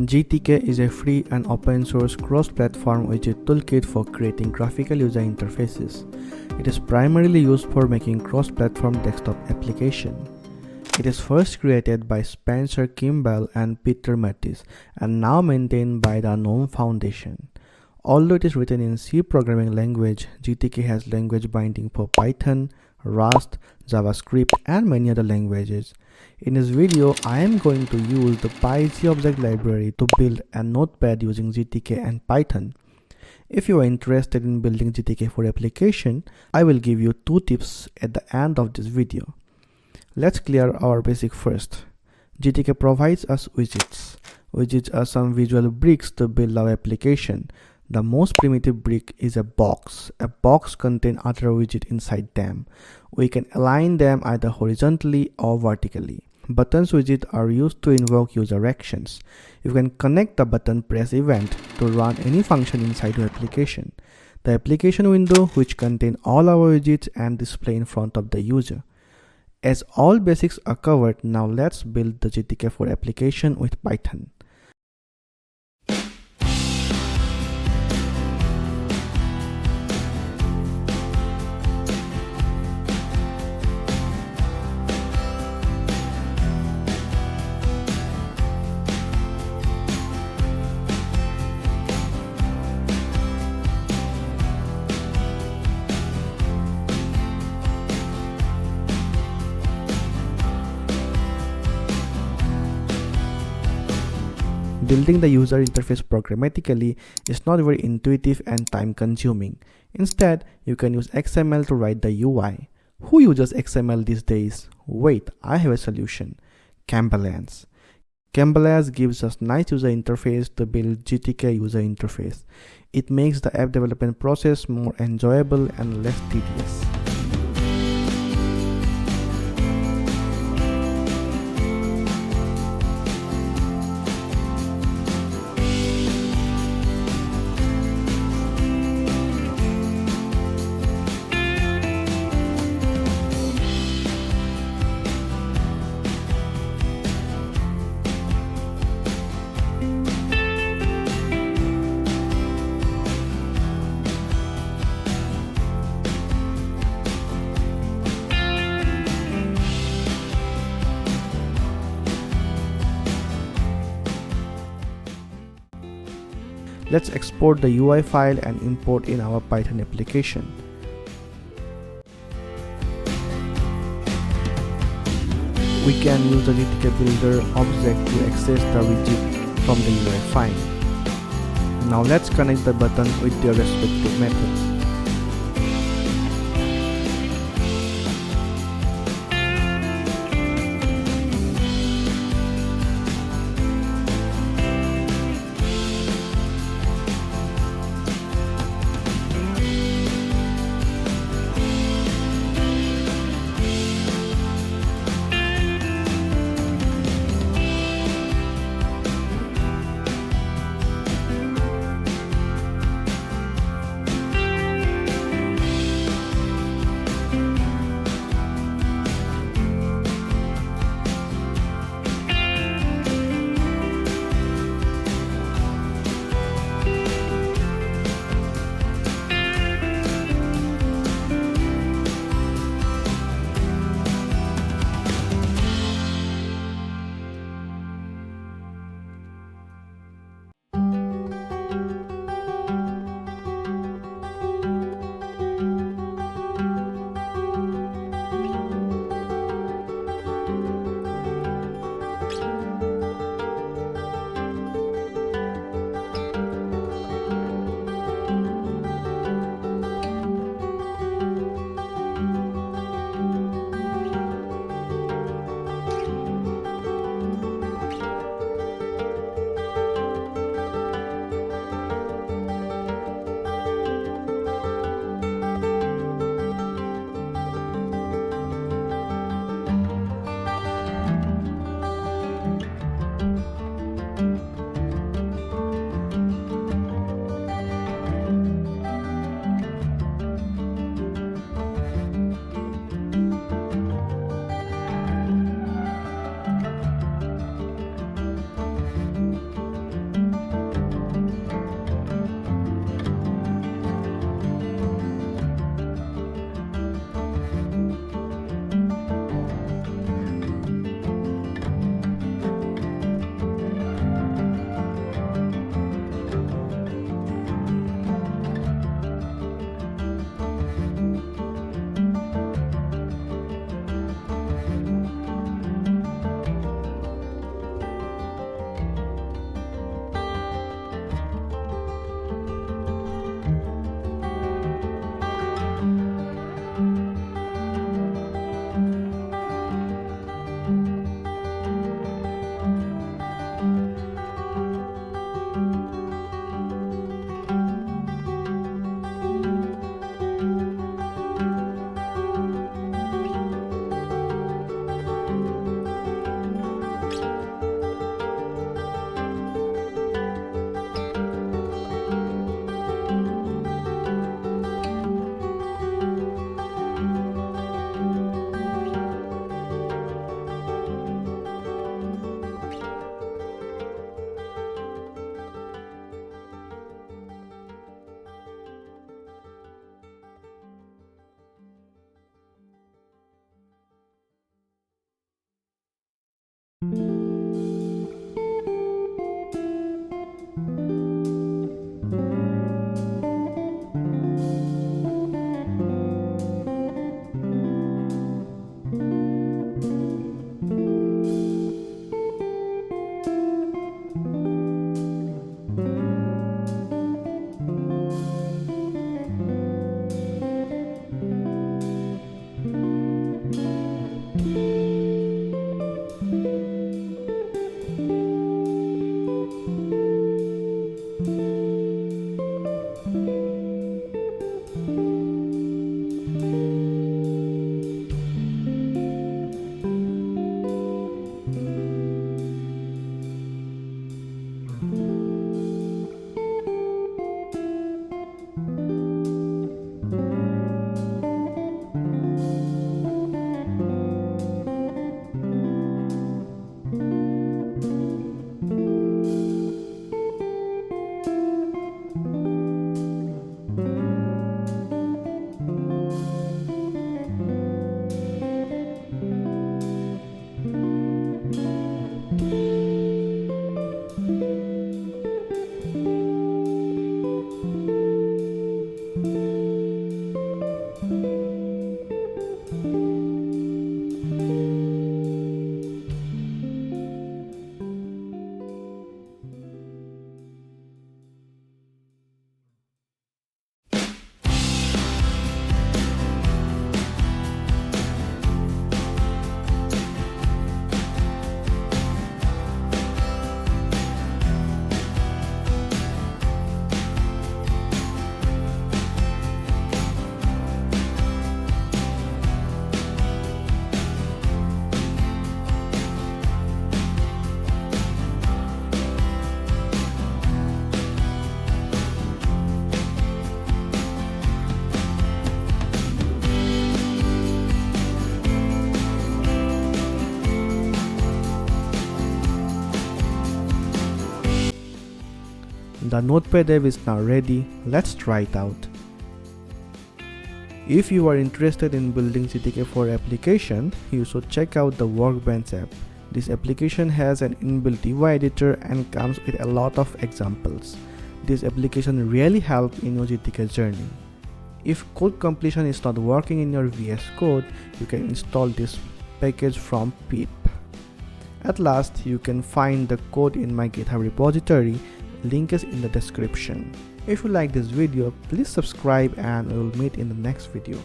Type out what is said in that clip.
GTK is a free and open source cross-platform widget toolkit for creating graphical user interfaces. It is primarily used for making cross-platform desktop application. It is first created by Spencer Kimball and Peter Mattis and now maintained by the GNOME Foundation. Although it is written in C programming language, GTK has language binding for Python, Rust, JavaScript, and many other languages. In this video, I am going to use the PyGObject library to build a Notepad using GTK and Python. If you are interested in building GTK4 application, I will give you 2 tips at the end of this video. Let's clear our basic first. GTK provides us widgets. Widgets are some visual bricks to build our application. The most primitive brick is a box. A box contains other widgets inside them. We can align them either horizontally or vertically. Buttons widgets are used to invoke user actions. You can connect the button press event to run any function inside your application. The application window, which contains all our widgets and display in front of the user. As all basics are covered, now let's build the GTK4 application with Python. Building the user interface programmatically is not very intuitive and time-consuming. Instead, you can use XML to write the UI. Who uses XML these days? Wait, I have a solution. Cambalance. Cambalance gives us nice user interface to build GTK user interface. It makes the app development process more enjoyable and less tedious. Let's export the UI file and import in our Python application. We can use the GTK Builder object to access the widget from the UI file. Now let's connect the button with their respective methods. The Notepad app is now ready. Let's try it out. If you are interested in building GTK4 application, you should check out the Workbench app. This application has an inbuilt UI editor and comes with a lot of examples. This application really helps in your GTK journey. If code completion is not working in your VS Code, you can install this package from pip. At last, you can find the code in my GitHub repository. Link is in the description. If you like this video, please subscribe and we will meet in the next video.